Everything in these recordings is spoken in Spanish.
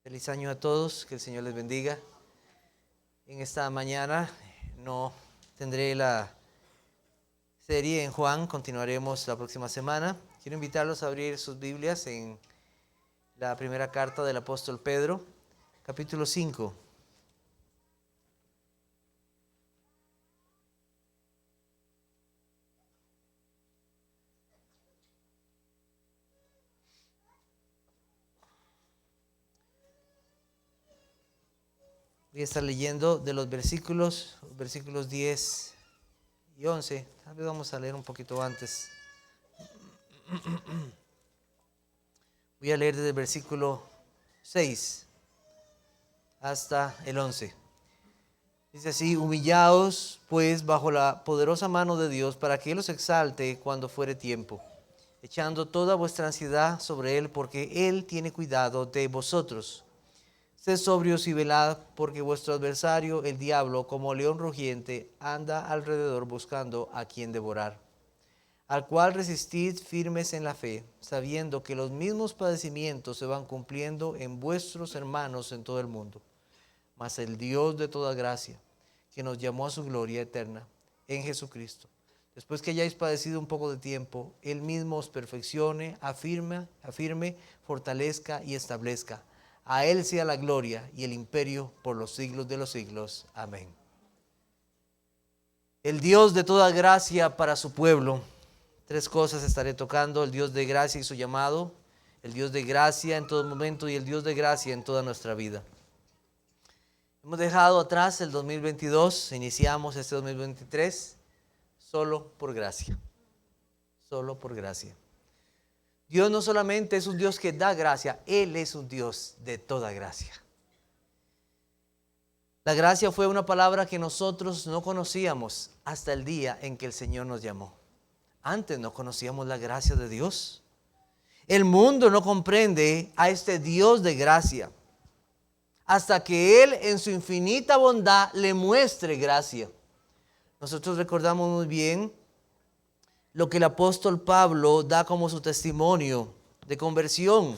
Feliz año a todos, que el Señor les bendiga. En esta mañana no tendré la serie en Juan, continuaremos la próxima semana. Quiero invitarlos a abrir sus Biblias en la primera carta del apóstol Pedro, capítulo 5. Voy a estar leyendo de los versículos 10 y 11. Tal vez vamos a leer un poquito antes. Voy a leer desde el versículo 6 hasta el 11. Dice así: humillaos pues bajo la poderosa mano de Dios, para que Él os exalte cuando fuere tiempo, echando toda vuestra ansiedad sobre Él, porque Él tiene cuidado de vosotros. Sed sobrios y velad, porque vuestro adversario, el diablo, como león rugiente, anda alrededor buscando a quien devorar, al cual resistid firmes en la fe, sabiendo que los mismos padecimientos se van cumpliendo en vuestros hermanos en todo el mundo. Mas el Dios de toda gracia, que nos llamó a su gloria eterna en Jesucristo, después que hayáis padecido un poco de tiempo, Él mismo os perfeccione, afirme, fortalezca y establezca. A Él sea la gloria y el imperio por los siglos de los siglos. Amén. El Dios de toda gracia para su pueblo. Tres cosas estaré tocando: el Dios de gracia y su llamado, el Dios de gracia en todo momento y el Dios de gracia en toda nuestra vida. Hemos dejado atrás el 2022, iniciamos este 2023 solo por gracia. Solo por gracia. Dios no solamente es un Dios que da gracia, Él es un Dios de toda gracia. La gracia fue una palabra que nosotros no conocíamos hasta el día en que el Señor nos llamó. Antes no conocíamos la gracia de Dios. El mundo no comprende a este Dios de gracia hasta que Él en su infinita bondad le muestre gracia. Nosotros recordamos muy bien lo que el apóstol Pablo da como su testimonio de conversión.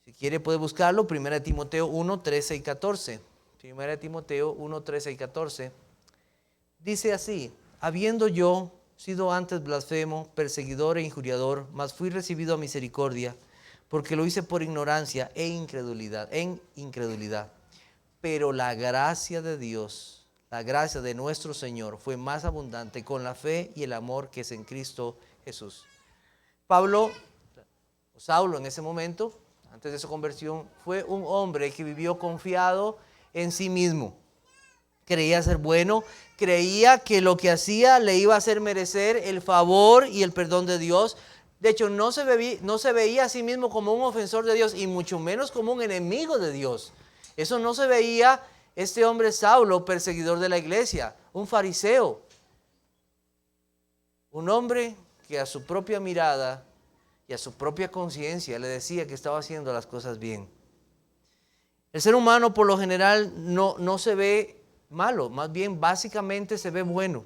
Si quiere puede buscarlo, 1 Timoteo 1, 13 y 14. 1 Timoteo 1, 13 y 14. Dice así: habiendo yo sido antes blasfemo, perseguidor e injuriador, mas fui recibido a misericordia, porque lo hice por ignorancia en incredulidad. Pero la gracia de Dios, la gracia de nuestro Señor, fue más abundante con la fe y el amor que es en Cristo Jesús. Saulo en ese momento, antes de su conversión, fue un hombre que vivió confiado en sí mismo. Creía ser bueno, creía que lo que hacía le iba a hacer merecer el favor y el perdón de Dios. De hecho, no se veía a sí mismo como un ofensor de Dios y mucho menos como un enemigo de Dios. Eso no se veía este hombre Saulo, perseguidor de la iglesia, un fariseo. Un hombre que a su propia mirada y a su propia conciencia le decía que estaba haciendo las cosas bien. El ser humano por lo general no se ve malo, más bien básicamente se ve bueno,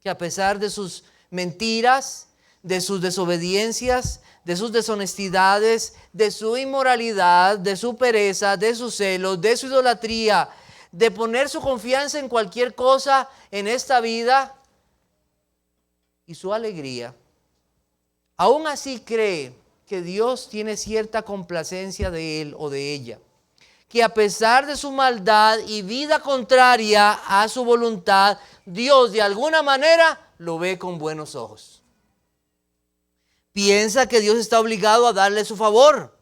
que a pesar de sus mentiras, de sus desobediencias, de sus deshonestidades, de su inmoralidad, de su pereza, de sus celos, de su idolatría, de poner su confianza en cualquier cosa en esta vida y su alegría, aún así cree que Dios tiene cierta complacencia de él o de ella, que a pesar de su maldad y vida contraria a su voluntad, Dios de alguna manera lo ve con buenos ojos. Piensa que Dios está obligado a darle su favor.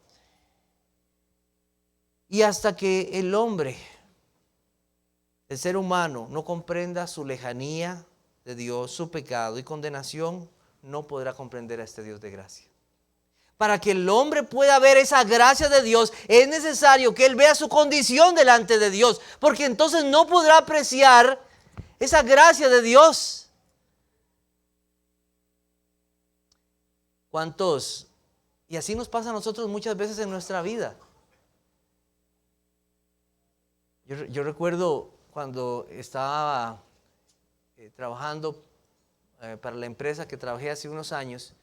Y hasta que el hombre, el ser humano, no comprenda su lejanía de Dios, su pecado y condenación, no podrá comprender a este Dios de gracia. Para que el hombre pueda ver esa gracia de Dios, es necesario que él vea su condición delante de Dios, porque entonces no podrá apreciar esa gracia de Dios. ¿Cuántos? Y así nos pasa a nosotros muchas veces en nuestra vida. Yo recuerdo cuando estaba trabajando para la empresa que trabajé hace unos años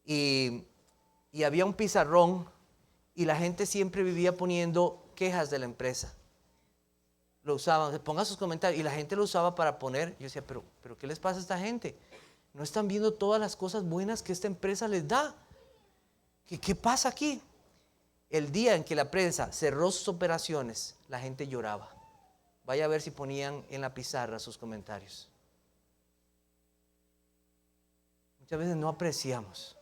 y había un pizarrón y la gente siempre vivía poniendo quejas de la empresa. Lo usaban, pongan sus comentarios, y la gente lo usaba para poner. Yo decía, pero ¿qué les pasa a esta gente? ¿No están viendo todas las cosas buenas que esta empresa les da? ¿Qué pasa aquí? El día en que la prensa cerró sus operaciones, la gente lloraba. Vaya a ver si ponían en la pizarra sus comentarios. Muchas veces no apreciamos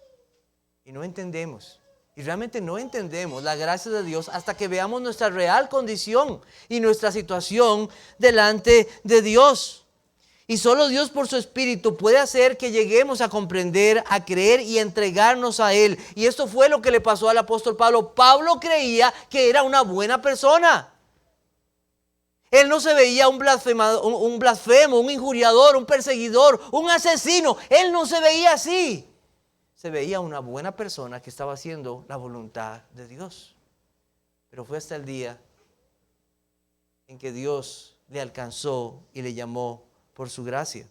y no entendemos. Y realmente no entendemos la gracia de Dios hasta que veamos nuestra real condición y nuestra situación delante de Dios. Y solo Dios por su Espíritu puede hacer que lleguemos a comprender, a creer y entregarnos a Él. Y esto fue lo que le pasó al apóstol Pablo. Pablo creía que era una buena persona. Él no se veía un blasfemo, un injuriador, un perseguidor, un asesino. Él no se veía así. Se veía una buena persona que estaba haciendo la voluntad de Dios. Pero fue hasta el día en que Dios le alcanzó y le llamó por su gracia.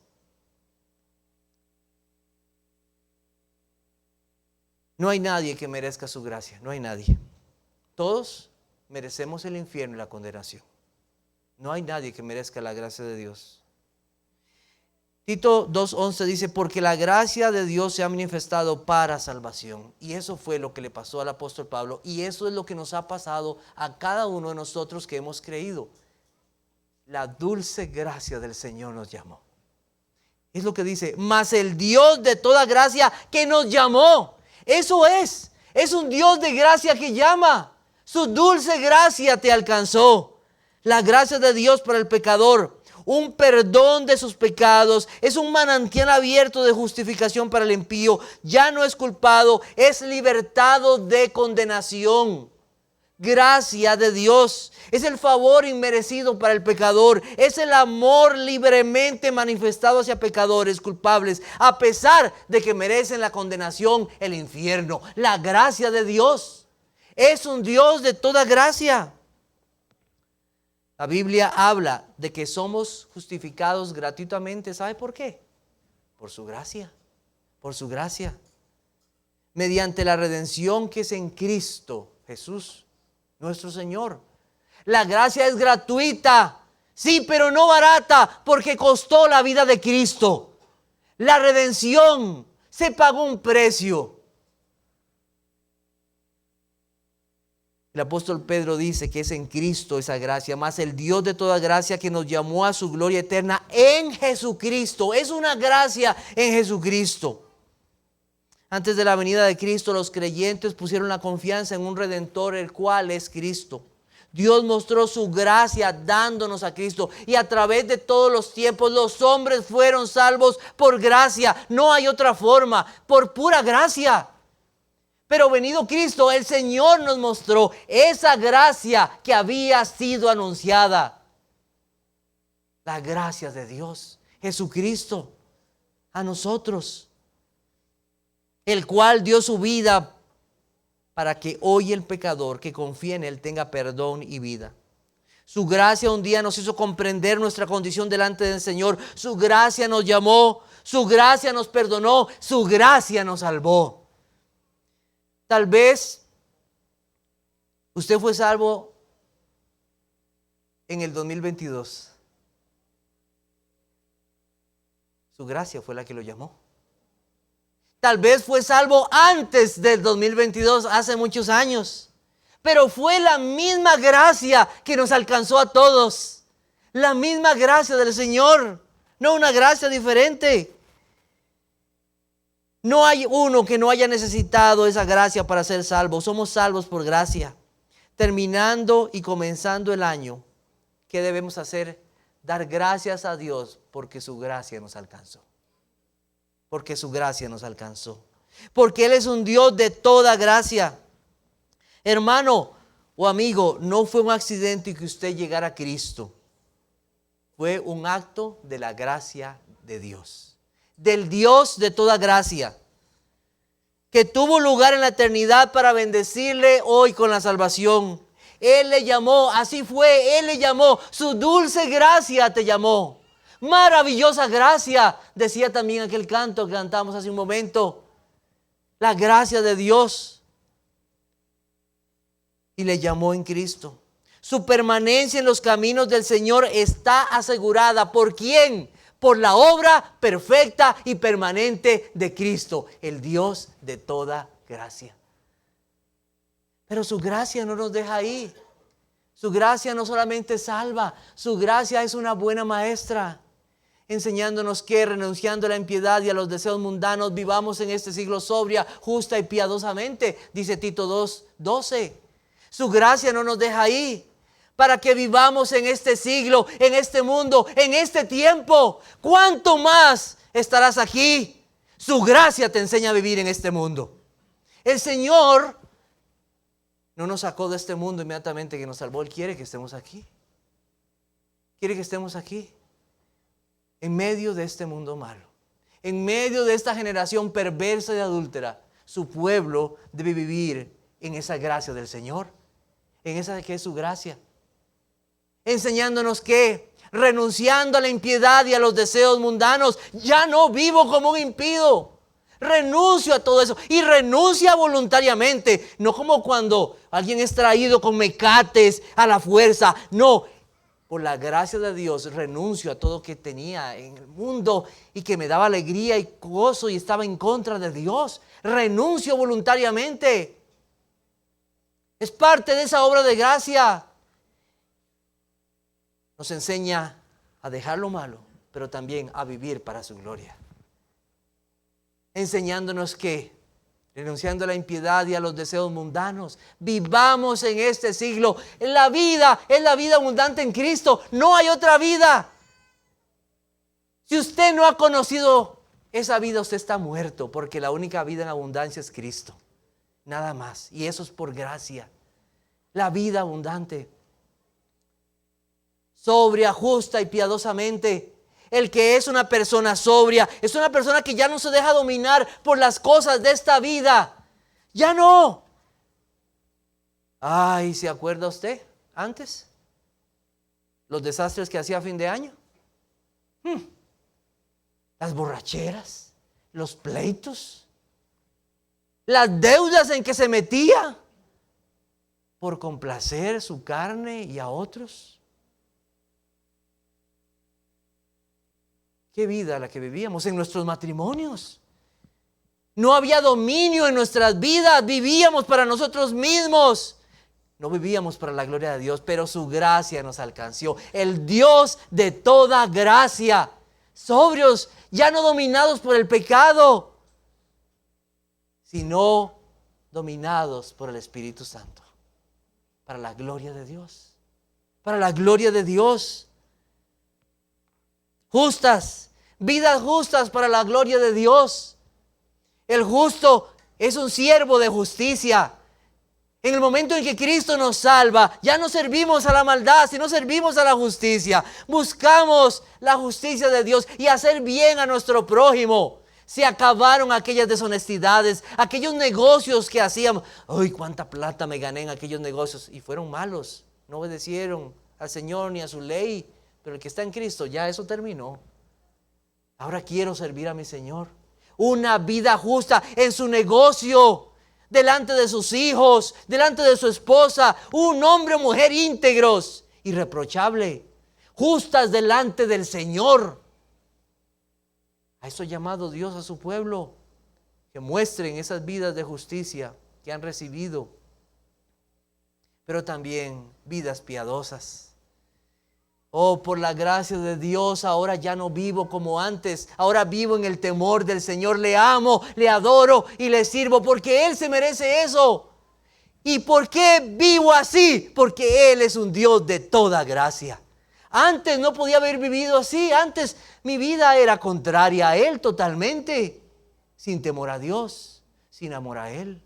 No hay nadie que merezca su gracia, no hay nadie. Todos merecemos el infierno y la condenación. No hay nadie que merezca la gracia de Dios. Tito 2:11 dice, porque la gracia de Dios se ha manifestado para salvación. Y eso fue lo que le pasó al apóstol Pablo. Y eso es lo que nos ha pasado a cada uno de nosotros que hemos creído. La dulce gracia del Señor nos llamó. Es lo que dice, mas el Dios de toda gracia que nos llamó. Eso es un Dios de gracia que llama. Su dulce gracia te alcanzó. La gracia de Dios para el pecador, un perdón de sus pecados, es un manantial abierto de justificación para el impío. Ya no es culpado, es libertado de condenación. Gracia de Dios es el favor inmerecido para el pecador, es el amor libremente manifestado hacia pecadores culpables, a pesar de que merecen la condenación, el infierno. La gracia de Dios es un Dios de toda gracia. La Biblia habla de que somos justificados gratuitamente. ¿Sabe por qué? Por su gracia, por su gracia. Mediante la redención que es en Cristo Jesús, nuestro Señor. La gracia es gratuita, sí, pero no barata, porque costó la vida de Cristo. La redención, se pagó un precio. El apóstol Pedro dice que es en Cristo esa gracia, más el Dios de toda gracia que nos llamó a su gloria eterna en Jesucristo. Es una gracia en Jesucristo. Antes de la venida de Cristo, los creyentes pusieron la confianza en un Redentor, el cual es Cristo. Dios mostró su gracia dándonos a Cristo, y a través de todos los tiempos los hombres fueron salvos por gracia. No hay otra forma, por pura gracia. Pero venido Cristo, el Señor nos mostró esa gracia que había sido anunciada. La gracia de Dios, Jesucristo, a nosotros, el cual dio su vida para que hoy el pecador que confía en Él tenga perdón y vida. Su gracia un día nos hizo comprender nuestra condición delante del Señor. Su gracia nos llamó, su gracia nos perdonó, su gracia nos salvó. Tal vez usted fue salvo en el 2022. Su gracia fue la que lo llamó. Tal vez fue salvo antes del 2022, hace muchos años. Pero fue la misma gracia que nos alcanzó a todos. La misma gracia del Señor, no una gracia diferente. No hay uno que no haya necesitado esa gracia para ser salvo. Somos salvos por gracia. Terminando y comenzando el año, ¿qué debemos hacer? Dar gracias a Dios porque su gracia nos alcanzó. Porque su gracia nos alcanzó. Porque Él es un Dios de toda gracia. Hermano o amigo, no fue un accidente que usted llegara a Cristo. Fue un acto de la gracia de Dios. Del Dios de toda gracia, que tuvo lugar en la eternidad para bendecirle hoy con la salvación. Él le llamó, así fue, Él le llamó, su dulce gracia te llamó. Maravillosa gracia, decía también aquel canto que cantamos hace un momento. La gracia de Dios. y le llamó en Cristo. Su permanencia en los caminos del Señor está asegurada. ¿Por quién? Por la obra perfecta y permanente de Cristo, el Dios de toda gracia. Pero su gracia no nos deja ahí. Su gracia no solamente salva, su gracia es una buena maestra, enseñándonos que, renunciando a la impiedad y a los deseos mundanos, vivamos en este siglo sobria, justa y piadosamente, dice Tito 2:12. Su gracia no nos deja ahí, para que vivamos en este siglo, en este mundo, en este tiempo. ¿Cuánto más estarás aquí? Su gracia te enseña a vivir en este mundo. El Señor no nos sacó de este mundo inmediatamente que nos salvó. Él quiere que estemos aquí. Quiere que estemos aquí. En medio de este mundo malo. En medio de esta generación perversa y adúltera. Su pueblo debe vivir en esa gracia del Señor. En esa que es su gracia. Enseñándonos que, renunciando a la impiedad y a los deseos mundanos, ya no vivo como un impío. Renuncio a todo eso y renuncia voluntariamente, no como cuando alguien es traído con mecates a la fuerza. No, por la gracia de Dios renuncio a todo que tenía en el mundo y que me daba alegría y gozo y estaba en contra de Dios. Renuncio voluntariamente. Es parte de esa obra de gracia. Nos enseña a dejar lo malo, pero también a vivir para su gloria. Enseñándonos que, renunciando a la impiedad y a los deseos mundanos, vivamos en este siglo. La vida es la vida abundante en Cristo. No hay otra vida. Si usted no ha conocido esa vida, usted está muerto, porque la única vida en abundancia es Cristo. Nada más. Y eso es por gracia. La vida abundante. Sobria, justa y piadosamente. El que es una persona sobria es una persona que ya no se deja dominar por las cosas de esta vida. Ya no. Ay, ¿se acuerda usted antes? Los desastres que hacía a fin de año. Las borracheras, los pleitos, las deudas en que se metía por complacer su carne y a otros. Qué vida la que vivíamos en nuestros matrimonios. No había dominio en nuestras vidas. Vivíamos para nosotros mismos. No vivíamos para la gloria de Dios, pero su gracia nos alcanzó. El Dios de toda gracia. Sobrios, ya no dominados por el pecado, sino dominados por el Espíritu Santo. Para la gloria de Dios. Para la gloria de Dios. Justas. Vidas justas para la gloria de Dios. El justo es un siervo de justicia. En el momento en que Cristo nos salva, ya no servimos a la maldad, sino servimos a la justicia. Buscamos la justicia de Dios y hacer bien a nuestro prójimo. Se acabaron aquellas deshonestidades, aquellos negocios que hacíamos. ¡Ay, cuánta plata me gané en aquellos negocios! Y fueron malos. No obedecieron al Señor ni a su ley. Pero el que está en Cristo, ya eso terminó. Ahora quiero servir a mi Señor. Una vida justa en su negocio, delante de sus hijos, delante de su esposa. Un hombre o mujer íntegros, irreprochable, justas delante del Señor. A eso ha llamado Dios a su pueblo, que muestren esas vidas de justicia que han recibido, pero también vidas piadosas. Oh, por la gracia de Dios, ahora ya no vivo como antes. Ahora vivo en el temor del Señor. Le amo, le adoro y le sirvo porque Él se merece eso. ¿Y por qué vivo así? Porque Él es un Dios de toda gracia. Antes no podía haber vivido así. Antes mi vida era contraria a Él totalmente. Sin temor a Dios, sin amor a Él.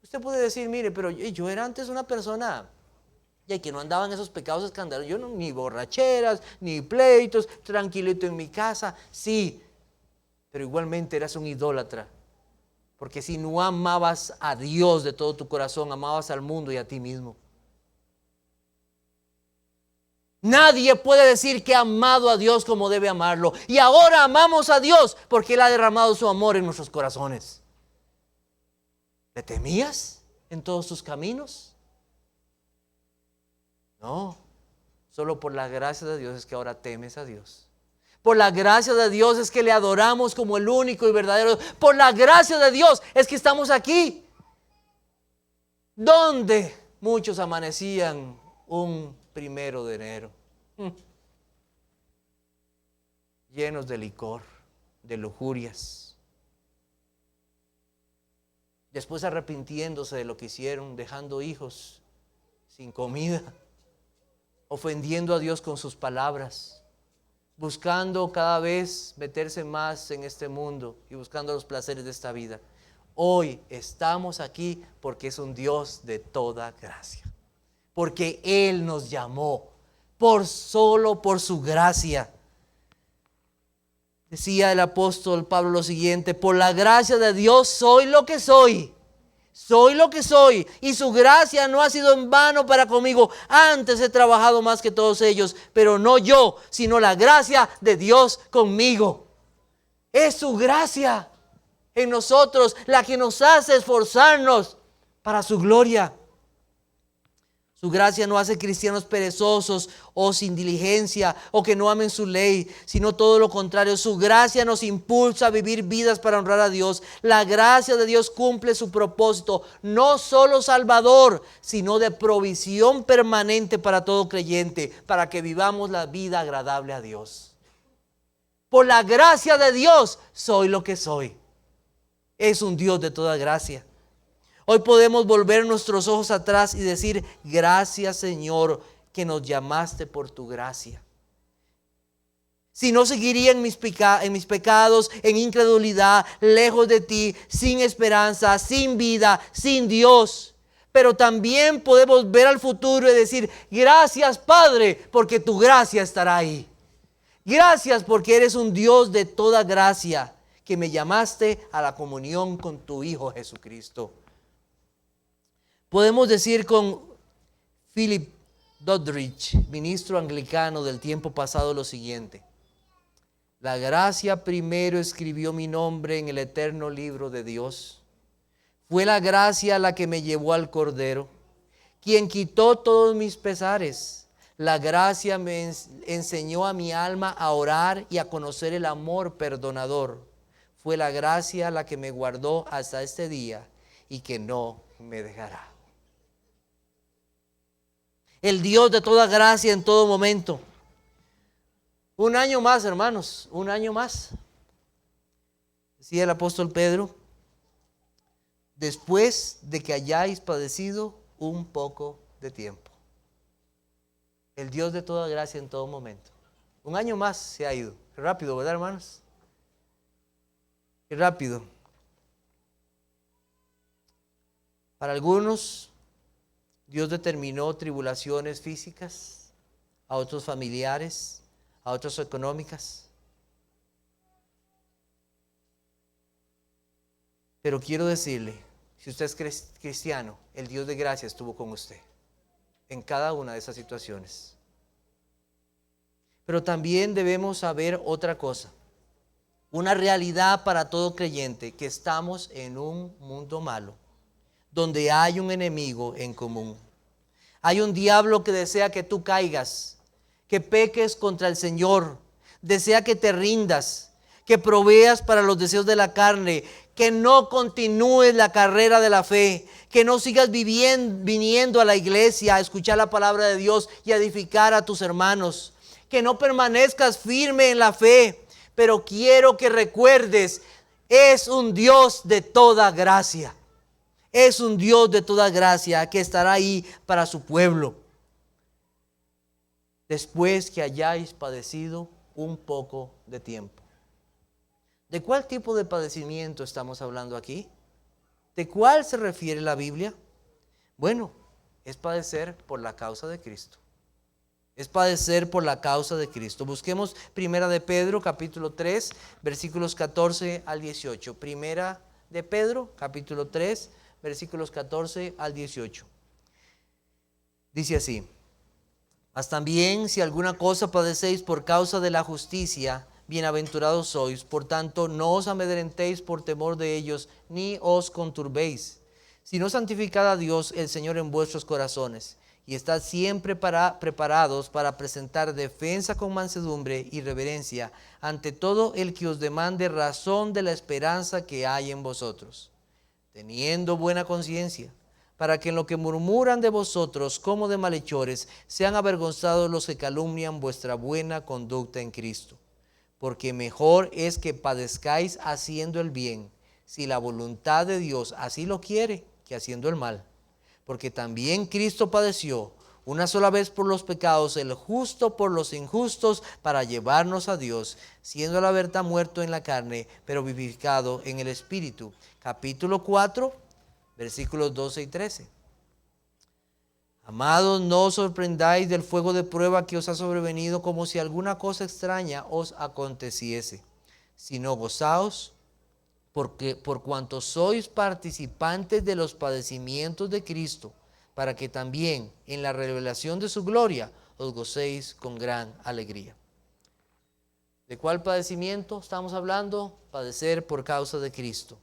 Usted puede decir, mire, pero yo era antes una persona y que no andaba en esos pecados escandalosos. Yo no, ni borracheras, ni pleitos, tranquilito en mi casa. Sí, pero igualmente eras un idólatra. Porque si no amabas a Dios de todo tu corazón, amabas al mundo y a ti mismo. Nadie puede decir que ha amado a Dios como debe amarlo. Y ahora amamos a Dios porque Él ha derramado su amor en nuestros corazones. ¿Le temías en todos tus caminos? No, solo por la gracia de Dios es que ahora temes a Dios. Por la gracia de Dios es que le adoramos como el único y verdadero. Por la gracia de Dios es que estamos aquí. Donde muchos amanecían un 1 de enero. Llenos de licor, de lujurias. Después arrepintiéndose de lo que hicieron, dejando hijos sin comida, ofendiendo a Dios con sus palabras, buscando cada vez meterse más en este mundo y buscando los placeres de esta vida. Hoy estamos aquí porque es un Dios de toda gracia, porque Él nos llamó solo por su gracia. Decía el apóstol Pablo lo siguiente: por la gracia de Dios soy lo que soy. Soy lo que soy, y su gracia no ha sido en vano para conmigo. Antes he trabajado más que todos ellos, pero no yo, sino la gracia de Dios conmigo. Es su gracia en nosotros la que nos hace esforzarnos para su gloria. Su gracia no hace cristianos perezosos o sin diligencia o que no amen su ley, sino todo lo contrario. Su gracia nos impulsa a vivir vidas para honrar a Dios. La gracia de Dios cumple su propósito, no solo salvador, sino de provisión permanente para todo creyente, para que vivamos la vida agradable a Dios. Por la gracia de Dios soy lo que soy. Es un Dios de toda gracia. Hoy podemos volver nuestros ojos atrás y decir: gracias, Señor, que nos llamaste por tu gracia. Si no, seguiría en mis pecados, en incredulidad, lejos de ti, sin esperanza, sin vida, sin Dios. Pero también podemos ver al futuro y decir: gracias, Padre, porque tu gracia estará ahí. Gracias porque eres un Dios de toda gracia, que me llamaste a la comunión con tu Hijo Jesucristo. Podemos decir con Philip Doddridge, ministro anglicano del tiempo pasado, lo siguiente: la gracia primero escribió mi nombre en el eterno libro de Dios. Fue la gracia la que me llevó al Cordero, quien quitó todos mis pesares. La gracia me enseñó a mi alma a orar y a conocer el amor perdonador. Fue la gracia la que me guardó hasta este día y que no me dejará. El Dios de toda gracia en todo momento. Un año más, hermanos, un año más. Decía el apóstol Pedro: después de que hayáis padecido un poco de tiempo. El Dios de toda gracia en todo momento. Un año más se ha ido. Qué rápido, ¿verdad, hermanos? Qué rápido. Para algunos, Dios determinó tribulaciones físicas, a otros familiares, a otros económicas. Pero quiero decirle, si usted es cristiano, el Dios de gracia estuvo con usted en cada una de esas situaciones. Pero también debemos saber otra cosa, una realidad para todo creyente, que estamos en un mundo malo, donde hay un enemigo en común. Hay un diablo que desea que tú caigas, que peques contra el Señor, desea que te rindas, que proveas para los deseos de la carne, que no continúes la carrera de la fe, que no sigas viniendo a la iglesia a escuchar la palabra de Dios y a edificar a tus hermanos, que no permanezcas firme en la fe. Pero quiero que recuerdes, es un Dios de toda gracia. Es un Dios de toda gracia que estará ahí para su pueblo. Después que hayáis padecido un poco de tiempo. ¿De cuál tipo de padecimiento estamos hablando aquí? ¿De cuál se refiere la Biblia? Bueno, es padecer por la causa de Cristo. Es padecer por la causa de Cristo. Busquemos Primera de Pedro, capítulo 3, versículos 14 al 18. Primera de Pedro, capítulo 3, versículos 14 al 18. Dice así: mas también si alguna cosa padecéis por causa de la justicia, bienaventurados sois. Por tanto, no os amedrentéis por temor de ellos, ni os conturbéis, sino santificad a Dios el Señor en vuestros corazones, y estad siempre preparados para presentar defensa con mansedumbre y reverencia ante todo el que os demande razón de la esperanza que hay en vosotros, teniendo buena conciencia, para que en lo que murmuran de vosotros como de malhechores sean avergonzados los que calumnian vuestra buena conducta en Cristo. Porque mejor es que padezcáis haciendo el bien, si la voluntad de Dios así lo quiere, que haciendo el mal. Porque también Cristo padeció una sola vez por los pecados, el justo por los injustos, para llevarnos a Dios, siendo a la verdad muerto en la carne, pero vivificado en el Espíritu. Capítulo 4, versículos 12 y 13. Amados, no os sorprendáis del fuego de prueba que os ha sobrevenido como si alguna cosa extraña os aconteciese, sino gozaos porque por cuanto sois participantes de los padecimientos de Cristo, para que también en la revelación de su gloria os gocéis con gran alegría. ¿De cuál padecimiento estamos hablando? Padecer por causa de Cristo.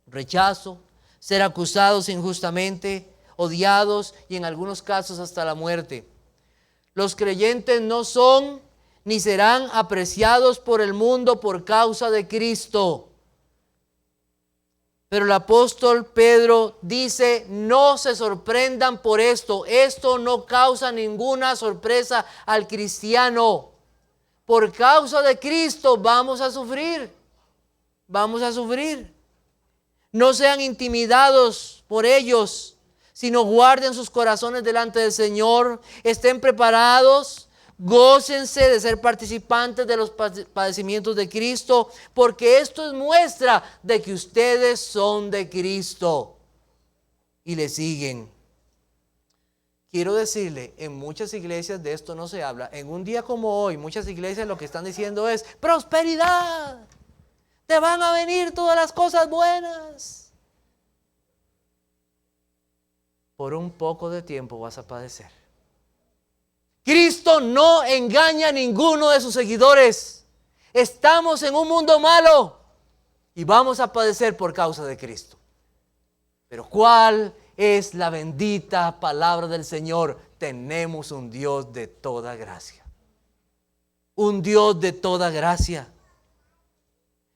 Rechazo, ser acusados injustamente, odiados y en algunos casos hasta la muerte. Los creyentes no son ni serán apreciados por el mundo por causa de Cristo. Pero el apóstol Pedro dice, no se sorprendan por esto. Esto no causa ninguna sorpresa al cristiano. Por causa de Cristo vamos a sufrir. Vamos a sufrir. No sean intimidados por ellos, sino guarden sus corazones delante del Señor. Estén preparados. Gócense de ser participantes de los padecimientos de Cristo, porque esto es muestra de que ustedes son de Cristo y le siguen. Quiero decirle, en muchas iglesias de esto no se habla. En un día como hoy, muchas iglesias lo que están diciendo es prosperidad. Te van a venir todas las cosas buenas. Por un poco de tiempo vas a padecer. Cristo no engaña a ninguno de sus seguidores. Estamos en un mundo malo y vamos a padecer por causa de Cristo. Pero ¿cuál es la bendita palabra del Señor? Tenemos un Dios de toda gracia. Un Dios de toda gracia.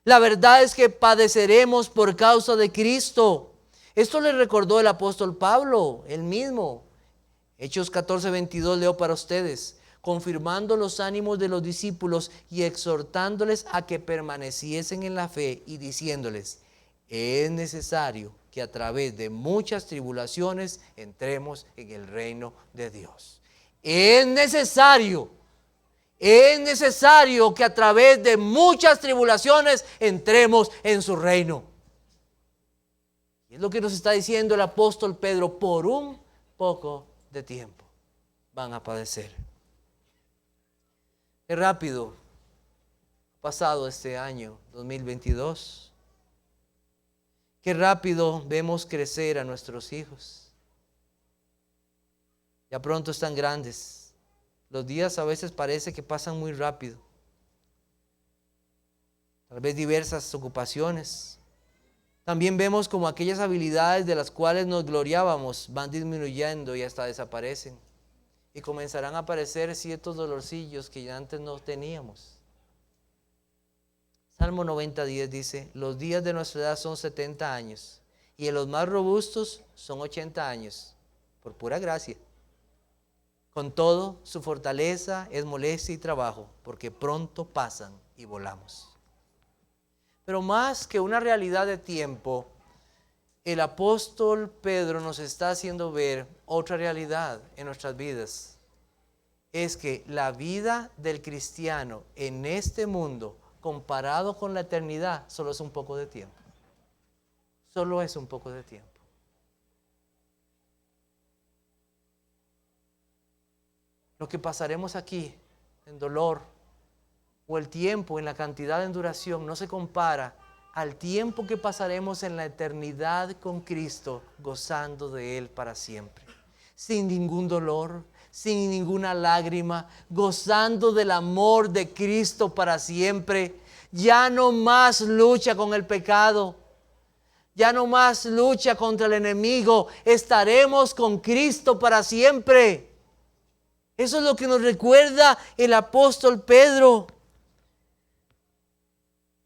La verdad es que padeceremos por causa de Cristo. Esto le recordó el apóstol Pablo, él mismo. Hechos 14:22 leo para ustedes, confirmando los ánimos de los discípulos y exhortándoles a que permaneciesen en la fe y diciéndoles, es necesario que a través de muchas tribulaciones entremos en el reino de Dios. Es necesario que a través de muchas tribulaciones entremos en su reino. Y es lo que nos está diciendo el apóstol Pedro, por un poco de tiempo van a padecer. Qué rápido ha pasado este año 2022. Qué rápido vemos crecer a nuestros hijos. Ya pronto están grandes. Los días a veces parece que pasan muy rápido. Tal vez diversas ocupaciones. También vemos como aquellas habilidades de las cuales nos gloriábamos van disminuyendo y hasta desaparecen. Y comenzarán a aparecer ciertos dolorcillos que ya antes no teníamos. Salmo 90:10 dice, los días de nuestra edad son 70 años y de los más robustos son 80 años, por pura gracia. Con todo, su fortaleza es molestia y trabajo, porque pronto pasan y volamos. Pero más que una realidad de tiempo, el apóstol Pedro nos está haciendo ver otra realidad en nuestras vidas. Es que la vida del cristiano en este mundo, comparado con la eternidad, solo es un poco de tiempo. Solo es un poco de tiempo. Lo que pasaremos aquí en dolor, o el tiempo en la cantidad de duración no se compara al tiempo que pasaremos en la eternidad con Cristo, gozando de Él para siempre. Sin ningún dolor, sin ninguna lágrima, gozando del amor de Cristo para siempre. Ya no más lucha con el pecado. Ya no más lucha contra el enemigo. Estaremos con Cristo para siempre. Eso es lo que nos recuerda el apóstol Pedro.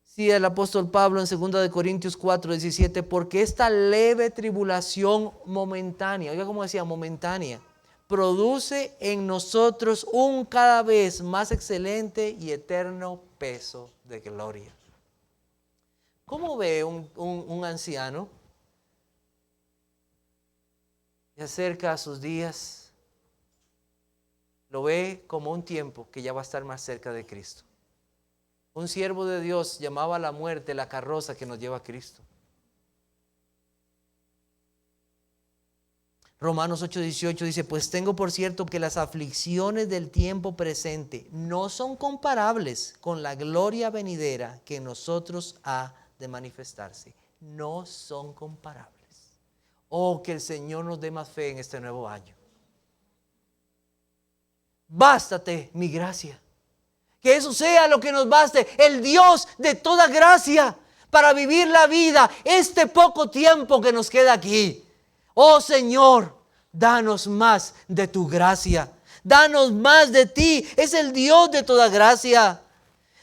Sí, el apóstol Pablo en 2 Corintios 4:17, porque esta leve tribulación momentánea, oiga cómo decía, momentánea, produce en nosotros un cada vez más excelente y eterno peso de gloria. ¿Cómo ve un anciano? Se acerca a sus días, lo ve como un tiempo que ya va a estar más cerca de Cristo. Un siervo de Dios llamaba a la muerte la carroza que nos lleva a Cristo. Romanos 8:18 dice, pues tengo por cierto que las aflicciones del tiempo presente no son comparables con la gloria venidera que en nosotros ha de manifestarse. No son comparables. Oh, que el Señor nos dé más fe en este nuevo año. Bástate mi gracia. Que eso sea lo que nos baste, el Dios de toda gracia para vivir la vida, este poco tiempo que nos queda aquí. Oh Señor, danos más de tu gracia, danos más de ti, es el Dios de toda gracia.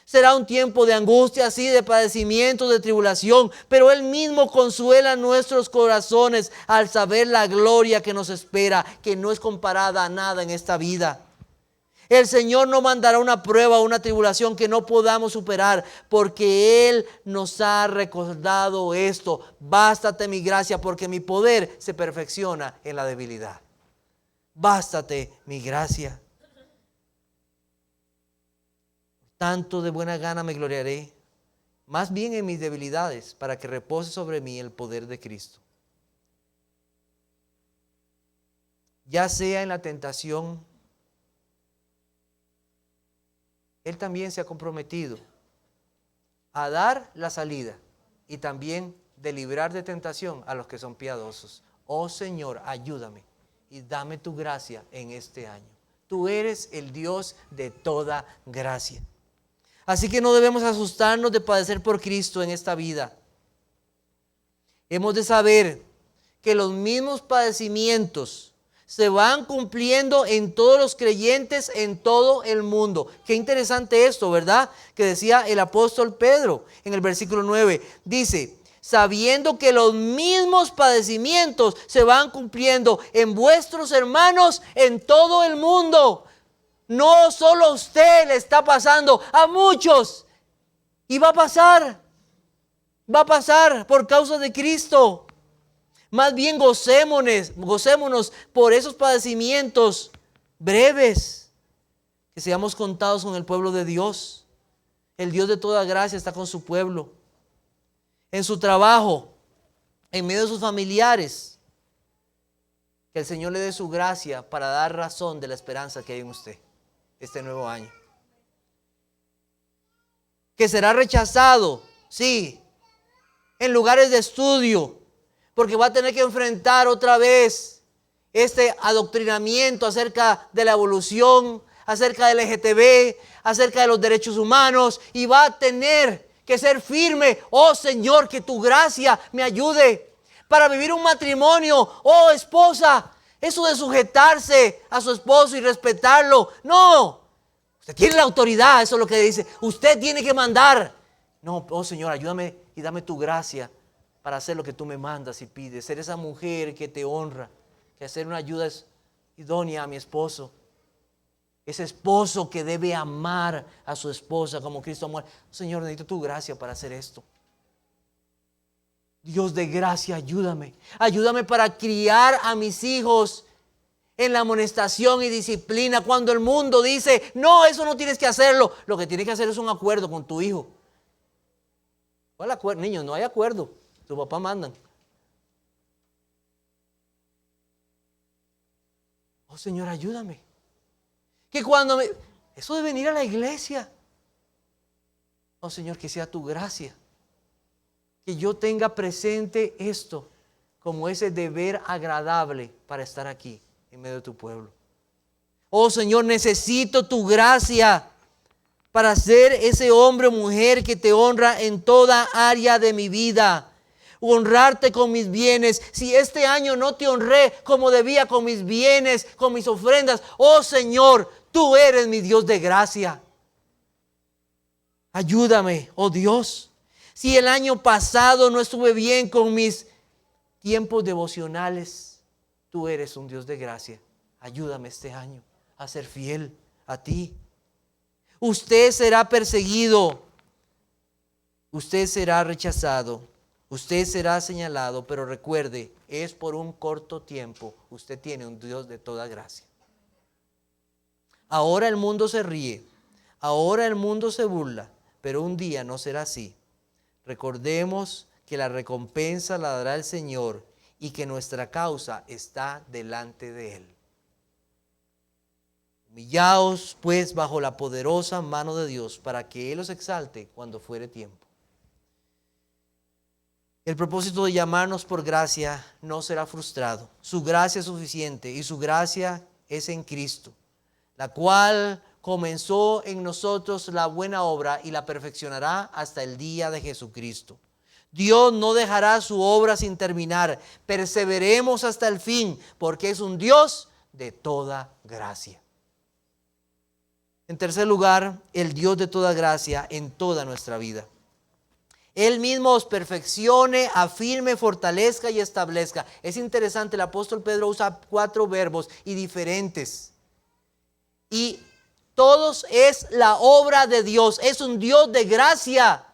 Será un tiempo de angustia, sí, de padecimiento, de tribulación, pero Él mismo consuela nuestros corazones al saber la gloria que nos espera, que no es comparada a nada en esta vida. El Señor no mandará una prueba o una tribulación que no podamos superar, porque Él nos ha recordado esto. Bástate mi gracia, porque mi poder se perfecciona en la debilidad. Bástate mi gracia. Tanto de buena gana me gloriaré, más bien en mis debilidades, para que repose sobre mí el poder de Cristo. Ya sea en la tentación, Él también se ha comprometido a dar la salida y también de librar de tentación a los que son piadosos. Oh Señor, ayúdame y dame tu gracia en este año. Tú eres el Dios de toda gracia. Así que no debemos asustarnos de padecer por Cristo en esta vida. Hemos de saber que los mismos padecimientos se van cumpliendo en todos los creyentes en todo el mundo. Qué interesante esto, ¿verdad? Que decía el apóstol Pedro en el versículo 9. Dice, sabiendo que los mismos padecimientos se van cumpliendo en vuestros hermanos en todo el mundo. No solo a usted le está pasando, a muchos. Y va a pasar por causa de Cristo. Más bien gocémonos por esos padecimientos breves, que seamos contados con el pueblo de Dios. El Dios de toda gracia está con su pueblo. En su trabajo, en medio de sus familiares, que el Señor le dé su gracia para dar razón de la esperanza que hay en usted este nuevo año. Que será rechazado, sí, en lugares de estudio, porque va a tener que enfrentar otra vez este adoctrinamiento acerca de la evolución, acerca del LGTB, acerca de los derechos humanos, y va a tener que ser firme. Oh Señor, que tu gracia me ayude para vivir un matrimonio. Oh esposa, eso de sujetarse a su esposo y respetarlo, no. Usted tiene la autoridad, eso es lo que dice. Usted tiene que mandar. No, oh Señor, ayúdame y dame tu gracia para hacer lo que tú me mandas y pides. Ser esa mujer que te honra, que hacer una ayuda idónea a mi esposo. Ese esposo que debe amar a su esposa como Cristo amó. Señor, necesito tu gracia para hacer esto. Dios de gracia, ayúdame. Ayúdame para criar a mis hijos en la amonestación y disciplina. Cuando el mundo dice, no, eso no tienes que hacerlo. Lo que tienes que hacer es un acuerdo con tu hijo. ¿Cuál acuerdo? Niños, no hay acuerdo. Tu papá mandan. Oh Señor, ayúdame. Que cuando eso de venir a la iglesia. Oh Señor, que sea tu gracia. Que yo tenga presente esto como ese deber agradable para estar aquí en medio de tu pueblo. Oh Señor, necesito tu gracia para ser ese hombre o mujer que te honra en toda área de mi vida. honrarte con mis bienes. Si este año no te honré como debía con mis bienes, con mis ofrendas, oh Señor, tú eres mi Dios de gracia. Ayúdame, oh Dios. Si el año pasado no estuve bien con mis tiempos devocionales, tú eres un Dios de gracia. Ayúdame este año a ser fiel a ti. Usted será perseguido, usted será rechazado, usted será señalado, pero recuerde, es por un corto tiempo. Usted tiene un Dios de toda gracia. Ahora el mundo se ríe, ahora el mundo se burla, pero un día no será así. Recordemos que la recompensa la dará el Señor y que nuestra causa está delante de Él. Humillaos pues bajo la poderosa mano de Dios para que Él os exalte cuando fuere tiempo. El propósito de llamarnos por gracia no será frustrado. Su gracia es suficiente y su gracia es en Cristo, la cual comenzó en nosotros la buena obra y la perfeccionará hasta el día de Jesucristo. Dios no dejará su obra sin terminar. Perseveremos hasta el fin, porque es un Dios de toda gracia. En tercer lugar, el Dios de toda gracia en toda nuestra vida. Él mismo os perfeccione, afirme, fortalezca y establezca. Es interesante, el apóstol Pedro usa 4 verbos y diferentes. Y todos es la obra de Dios. Es un Dios de gracia.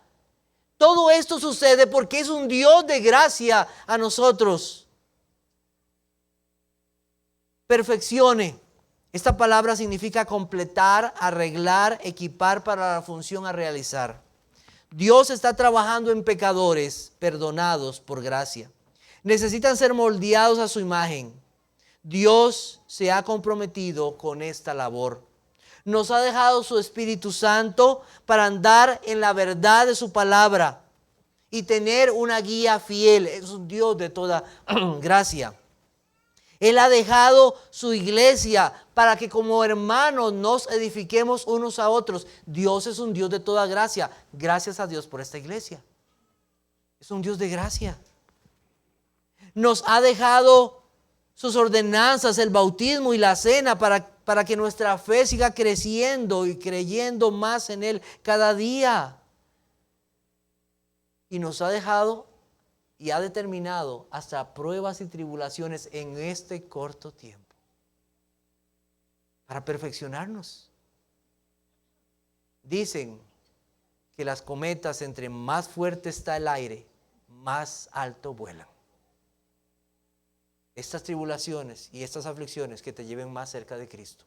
Todo esto sucede porque es un Dios de gracia a nosotros. Perfeccione. Esta palabra significa completar, arreglar, equipar para la función a realizar. Dios está trabajando en pecadores perdonados por gracia. Necesitan ser moldeados a su imagen. Dios se ha comprometido con esta labor. Nos ha dejado su Espíritu Santo para andar en la verdad de su palabra y tener una guía fiel. Es un Dios de toda gracia. Él ha dejado su iglesia para que como hermanos nos edifiquemos unos a otros. Dios es un Dios de toda gracia. Gracias a Dios por esta iglesia. Es un Dios de gracia. Nos ha dejado sus ordenanzas, el bautismo y la cena para que nuestra fe siga creciendo y creyendo más en Él cada día. Y nos ha dejado y ha determinado hasta pruebas y tribulaciones en este corto tiempo para perfeccionarnos. Dicen que las cometas, entre más fuerte está el aire, más alto vuelan. Estas tribulaciones y estas aflicciones que te lleven más cerca de Cristo.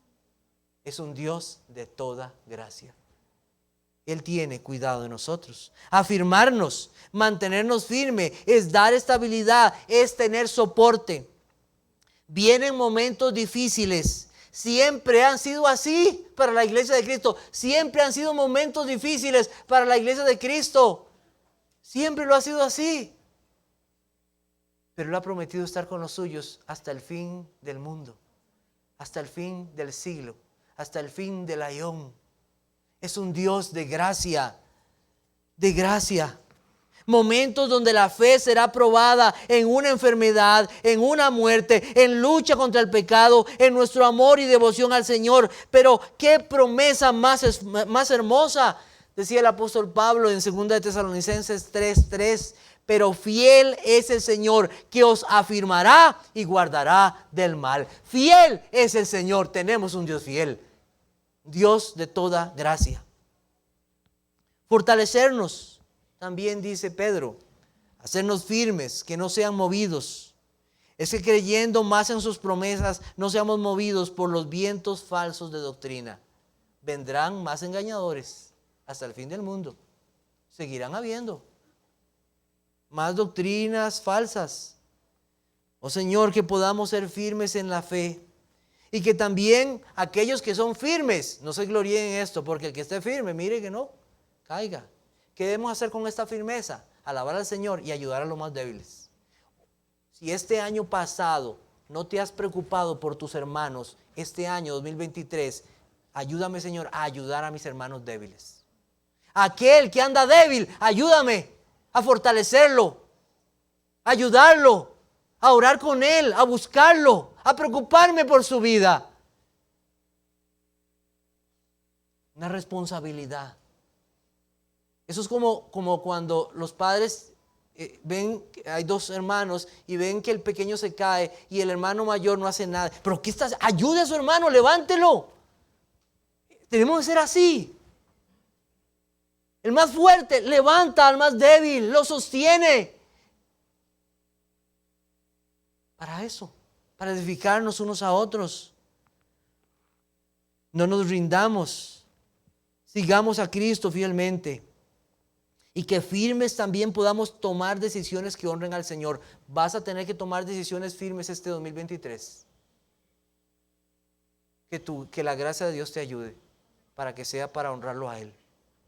Es un Dios de toda gracia. Él tiene cuidado de nosotros. Afirmarnos, mantenernos firmes, es dar estabilidad, es tener soporte. Vienen momentos difíciles. Siempre han sido así para la iglesia de Cristo. Siempre han sido momentos difíciles para la iglesia de Cristo. Siempre lo ha sido así. Pero Él ha prometido estar con los suyos hasta el fin del mundo, hasta el fin del siglo, hasta el fin del aión. Es un Dios de gracia, de gracia. Momentos donde la fe será probada en una enfermedad, en una muerte, en lucha contra el pecado, en nuestro amor y devoción al Señor. Pero qué promesa más hermosa, decía el apóstol Pablo en 2 de Tesalonicenses 3:3. Pero fiel es el Señor que os afirmará y guardará del mal. Fiel es el Señor. Tenemos un Dios fiel. Dios de toda gracia. Fortalecernos, también dice Pedro. Hacernos firmes, que no sean movidos. Es que creyendo más en sus promesas, no seamos movidos por los vientos falsos de doctrina. Vendrán más engañadores hasta el fin del mundo. Seguirán habiendo más doctrinas falsas. Oh Señor, que podamos ser firmes en la fe. Y que también aquellos que son firmes no se gloríen en esto, porque el que esté firme, mire que no caiga. ¿Qué debemos hacer con esta firmeza? Alabar al Señor y ayudar a los más débiles. Si este año pasado no te has preocupado por tus hermanos, este año 2023, ayúdame, Señor, a ayudar a mis hermanos débiles. Aquel que anda débil, ayúdame a fortalecerlo. a ayudarlo, a orar con él, a buscarlo, a preocuparme por su vida. Una responsabilidad. Eso es como cuando los padres ven que hay dos hermanos y ven que el pequeño se cae y el hermano mayor no hace nada. ¿Pero qué estás? Ayude a su hermano, levántelo. Tenemos que ser así. El más fuerte levanta al más débil, lo sostiene. Para eso, para edificarnos unos a otros. No nos rindamos. Sigamos a Cristo fielmente. Y que firmes también podamos tomar decisiones que honren al Señor. Vas a tener que tomar decisiones firmes este 2023. Que la gracia de Dios te ayude para que sea para honrarlo a Él.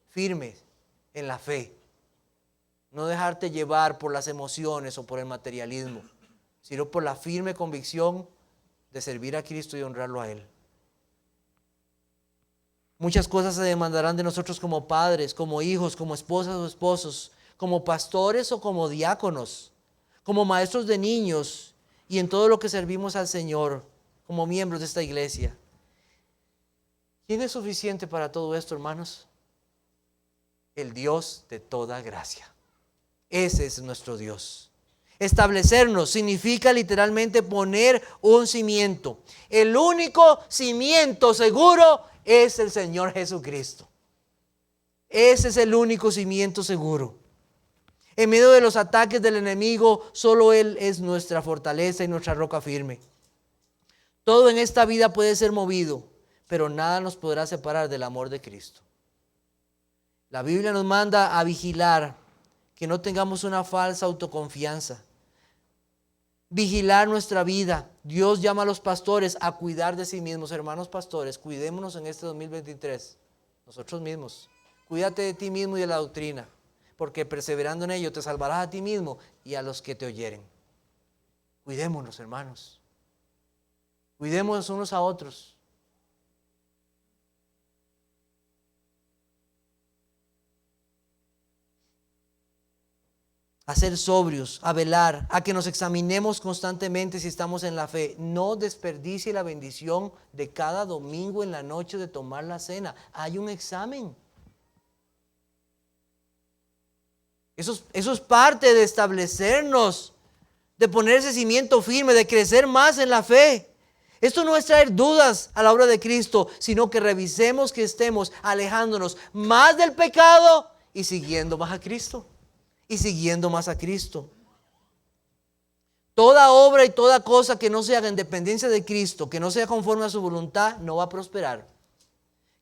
Firme en la fe. No dejarte llevar por las emociones o por el materialismo, sino por la firme convicción de servir a Cristo y honrarlo a Él. Muchas cosas se demandarán de nosotros como padres, como hijos, como esposas o esposos, como pastores o como diáconos, como maestros de niños y en todo lo que servimos al Señor, como miembros de esta iglesia. ¿Quién es suficiente para todo esto, hermanos? El Dios de toda gracia. Ese es nuestro Dios. Establecernos significa literalmente poner un cimiento. El único cimiento seguro es el Señor Jesucristo. Ese es el único cimiento seguro. En medio de los ataques del enemigo, solo Él es nuestra fortaleza y nuestra roca firme. Todo en esta vida puede ser movido, pero nada nos podrá separar del amor de Cristo. La Biblia nos manda a vigilar que no tengamos una falsa autoconfianza. Vigilar nuestra vida. Dios llama a los pastores a cuidar de sí mismos. Hermanos pastores, cuidémonos en este 2023. Nosotros mismos. Cuídate de ti mismo y de la doctrina, porque perseverando en ello te salvarás a ti mismo y a los que te oyeren. Cuidémonos, hermanos. Cuidémonos unos a otros. A ser sobrios, a velar, a que nos examinemos constantemente si estamos en la fe. No desperdicie la bendición de cada domingo en la noche de tomar la cena. Hay un examen. Eso es parte de establecernos, de poner ese cimiento firme, de crecer más en la fe. Esto no es traer dudas a la obra de Cristo, sino que revisemos que estemos alejándonos más del pecado y siguiendo más a Cristo. Y siguiendo más a Cristo. Toda obra y toda cosa que no se haga en dependencia de Cristo, que no sea conforme a su voluntad, no va a prosperar.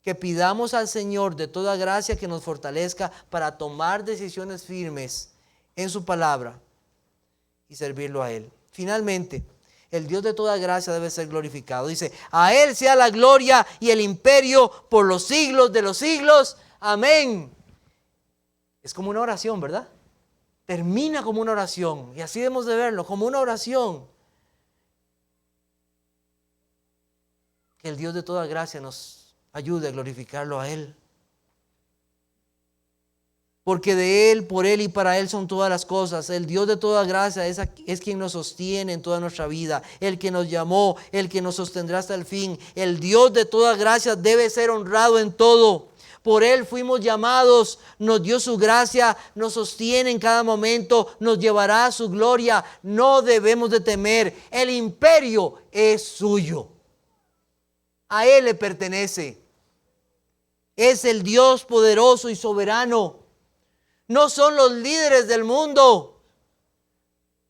Que pidamos al Señor de toda gracia que nos fortalezca para tomar decisiones firmes en su palabra y servirlo a Él. Finalmente, el Dios de toda gracia debe ser glorificado. Dice, a Él sea la gloria y el imperio por los siglos de los siglos. Amén. Es como una oración, ¿verdad? Termina como una oración, y así debemos de verlo, como una oración. Que el Dios de toda gracia nos ayude a glorificarlo a Él. Porque de Él, por Él y para Él son todas las cosas. El Dios de toda gracia es quien nos sostiene en toda nuestra vida. El que nos llamó, el que nos sostendrá hasta el fin. El Dios de toda gracia debe ser honrado en todo. Por Él fuimos llamados, nos dio su gracia, nos sostiene en cada momento, nos llevará a su gloria. No debemos de temer. El imperio es suyo. A Él le pertenece. Es el Dios poderoso y soberano. No son los líderes del mundo.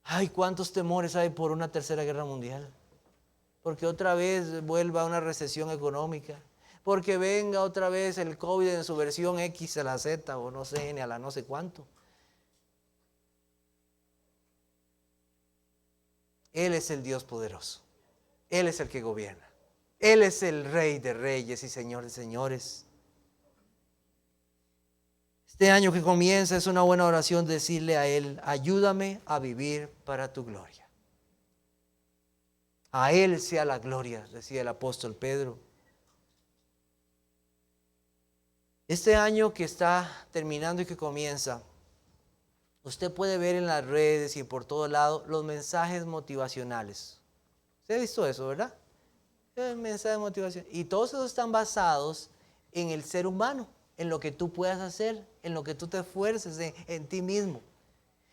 Ay, cuántos temores hay por una tercera guerra mundial. Porque otra vez vuelva una recesión económica. Porque venga otra vez el COVID en su versión X a la Z o no sé, ni a la no sé cuánto. Él es el Dios poderoso. Él es el que gobierna. Él es el Rey de reyes y Señor de señores. Este año que comienza es una buena oración decirle a Él, ayúdame a vivir para tu gloria. A Él sea la gloria, decía el apóstol Pedro. Este año que está terminando y que comienza, usted puede ver en las redes y por todo lado los mensajes motivacionales. ¿Usted ha visto eso, verdad? El mensaje de motivación. Y todos esos están basados en el ser humano, en lo que tú puedas hacer, en lo que tú te esfuerces, en ti mismo.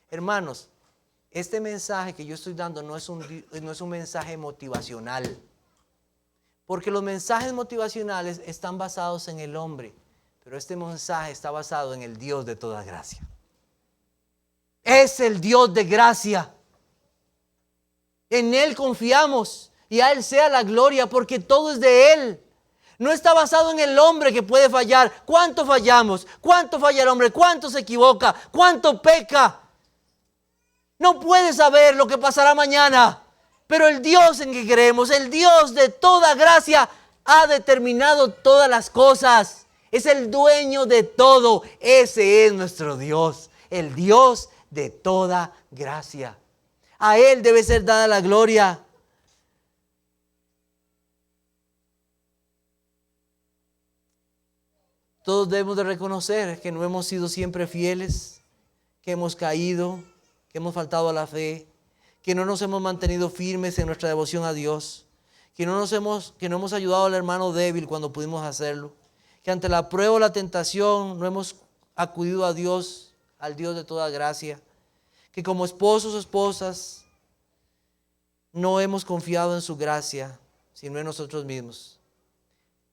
Hermanos, este mensaje que yo estoy dando no es un mensaje motivacional. Porque los mensajes motivacionales están basados en el hombre. Pero este mensaje está basado en el Dios de toda gracia. Es el Dios de gracia. En Él confiamos y a Él sea la gloria porque todo es de Él. No está basado en el hombre que puede fallar. ¿Cuánto fallamos? ¿Cuánto falla el hombre? ¿Cuánto se equivoca? ¿Cuánto peca? No puede saber lo que pasará mañana. Pero el Dios en que creemos, el Dios de toda gracia, ha determinado todas las cosas. Es el dueño de todo. Ese es nuestro Dios, el Dios de toda gracia. A Él debe ser dada la gloria. Todos debemos de reconocer que no hemos sido siempre fieles, que hemos caído, que hemos faltado a la fe, que no nos hemos mantenido firmes en nuestra devoción a Dios, que no hemos ayudado al hermano débil cuando pudimos hacerlo, que ante la prueba o la tentación no hemos acudido a Dios, al Dios de toda gracia, que como esposos o esposas no hemos confiado en su gracia, sino en nosotros mismos.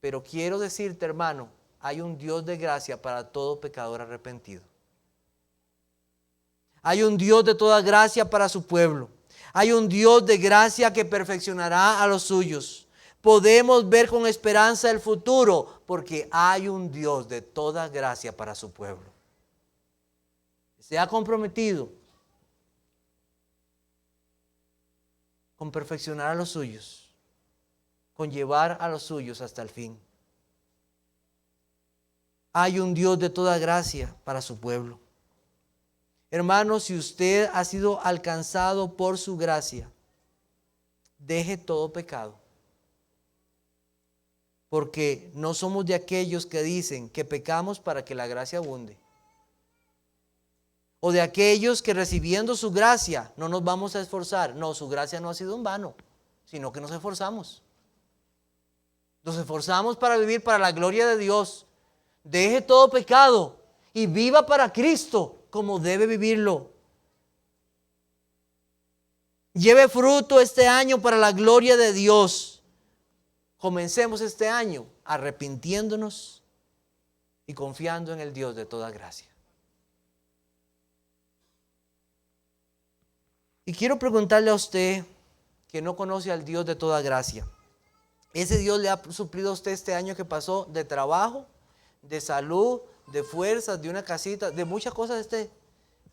Pero quiero decirte, hermano, hay un Dios de gracia para todo pecador arrepentido. Hay un Dios de toda gracia para su pueblo. Hay un Dios de gracia que perfeccionará a los suyos. Podemos ver con esperanza el futuro porque hay un Dios de toda gracia para su pueblo. Se ha comprometido con perfeccionar a los suyos, con llevar a los suyos hasta el fin. Hay un Dios de toda gracia para su pueblo. Hermano, si usted ha sido alcanzado por su gracia, deje todo pecado. Porque no somos de aquellos que dicen que pecamos para que la gracia abunde. O de aquellos que recibiendo su gracia no nos vamos a esforzar. No, su gracia no ha sido en vano, sino que nos esforzamos. Nos esforzamos para vivir para la gloria de Dios. Deje todo pecado y viva para Cristo como debe vivirlo. Lleve fruto este año para la gloria de Dios. Comencemos este año arrepintiéndonos y confiando en el Dios de toda gracia. Y quiero preguntarle a usted que no conoce al Dios de toda gracia. ¿Ese Dios le ha suplido a usted este año que pasó de trabajo, de salud, de fuerzas, de una casita, de muchas cosas?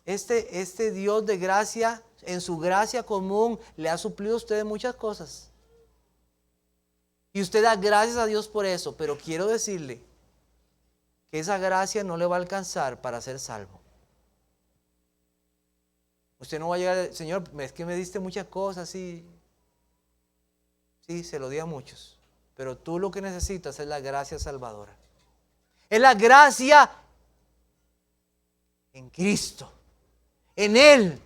Este Dios de gracia, en su gracia común, le ha suplido a usted muchas cosas. Y usted da gracias a Dios por eso, pero quiero decirle que esa gracia no le va a alcanzar para ser salvo. Usted no va a llegar, Señor, es que me diste muchas cosas, sí, se lo di a muchos, pero tú lo que necesitas es la gracia salvadora. Es la gracia en Cristo, en Él,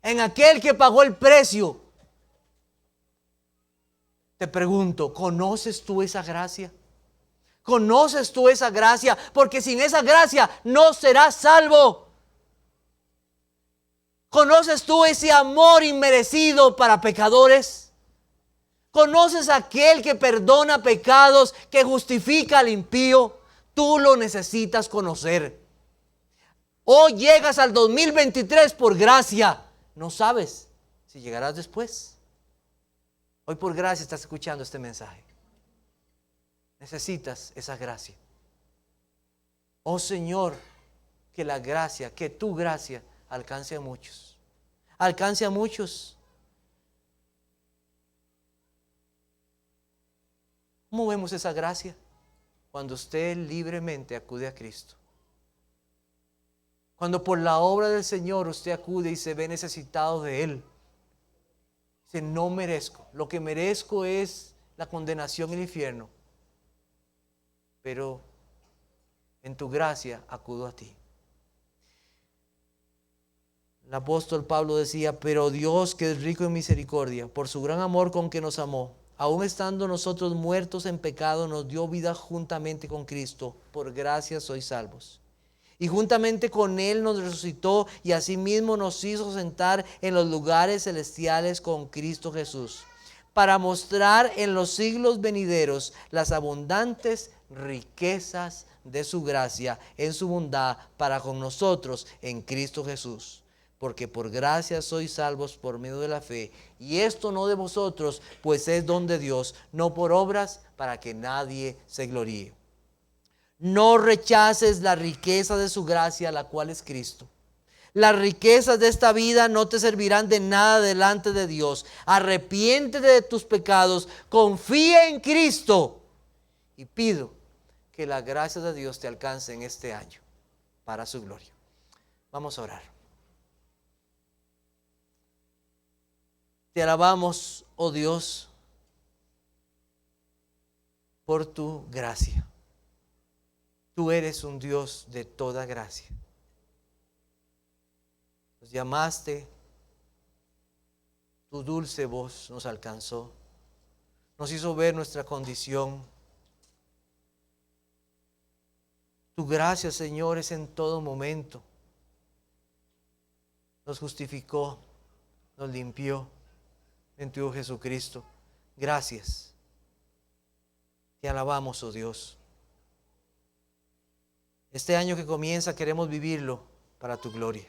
en aquel que pagó el precio. Te pregunto, ¿conoces tú esa gracia? ¿Conoces tú esa gracia? Porque sin esa gracia no serás salvo. ¿Conoces tú ese amor inmerecido para pecadores? ¿Conoces a aquel que perdona pecados, que justifica al impío? Tú lo necesitas conocer. Hoy llegas al 2023 por gracia. No sabes si llegarás después. Hoy por gracia estás escuchando este mensaje. Necesitas esa gracia. Oh Señor, que la gracia, que tu gracia alcance a muchos. Alcance a muchos. ¿Cómo vemos esa gracia? Cuando usted libremente acude a Cristo. Cuando por la obra del Señor usted acude y se ve necesitado de Él. Dice, no merezco. Lo que merezco es la condenación y el infierno. Pero en tu gracia acudo a ti. El apóstol Pablo decía, pero Dios, que es rico en misericordia, por su gran amor con que nos amó, aun estando nosotros muertos en pecado, nos dio vida juntamente con Cristo. Por gracia sois salvos. Y juntamente con Él nos resucitó y asimismo nos hizo sentar en los lugares celestiales con Cristo Jesús, para mostrar en los siglos venideros las abundantes riquezas de su gracia en su bondad para con nosotros en Cristo Jesús. Porque por gracia sois salvos por medio de la fe, y esto no de vosotros, pues es don de Dios, no por obras, para que nadie se gloríe. No rechaces la riqueza de su gracia, la cual es Cristo. Las riquezas de esta vida no te servirán de nada delante de Dios. Arrepiéntete de tus pecados, confía en Cristo y pido que la gracia de Dios te alcance en este año para su gloria. Vamos a orar. Te alabamos, oh Dios, por tu gracia. Tú eres un Dios de toda gracia. Nos llamaste, tu dulce voz nos alcanzó, nos hizo ver nuestra condición. Tu gracia, Señor, es en todo momento. Nos justificó, nos limpió en tu Hijo Jesucristo. Gracias. Te alabamos, oh Dios. Este año que comienza queremos vivirlo para tu gloria.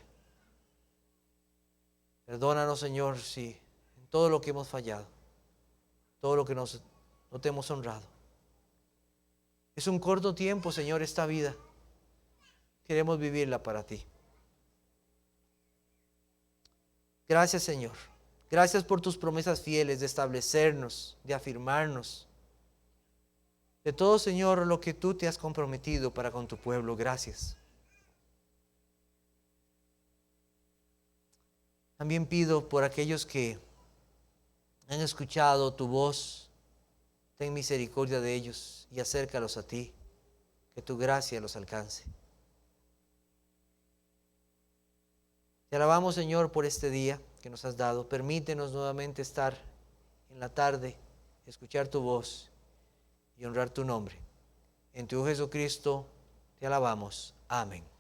Perdónanos, Señor, si en todo lo que hemos fallado, todo lo que no te hemos honrado. Es un corto tiempo, Señor, esta vida. Queremos vivirla para ti. Gracias, Señor. Gracias por tus promesas fieles de establecernos, de afirmarnos. De todo, Señor, lo que tú te has comprometido para con tu pueblo. Gracias. También pido por aquellos que han escuchado tu voz. Ten misericordia de ellos y acércalos a ti. Que tu gracia los alcance. Te alabamos, Señor, por este día que nos has dado. Permítenos nuevamente estar en la tarde, escuchar tu voz y honrar tu nombre. En tu Jesucristo te alabamos. Amén.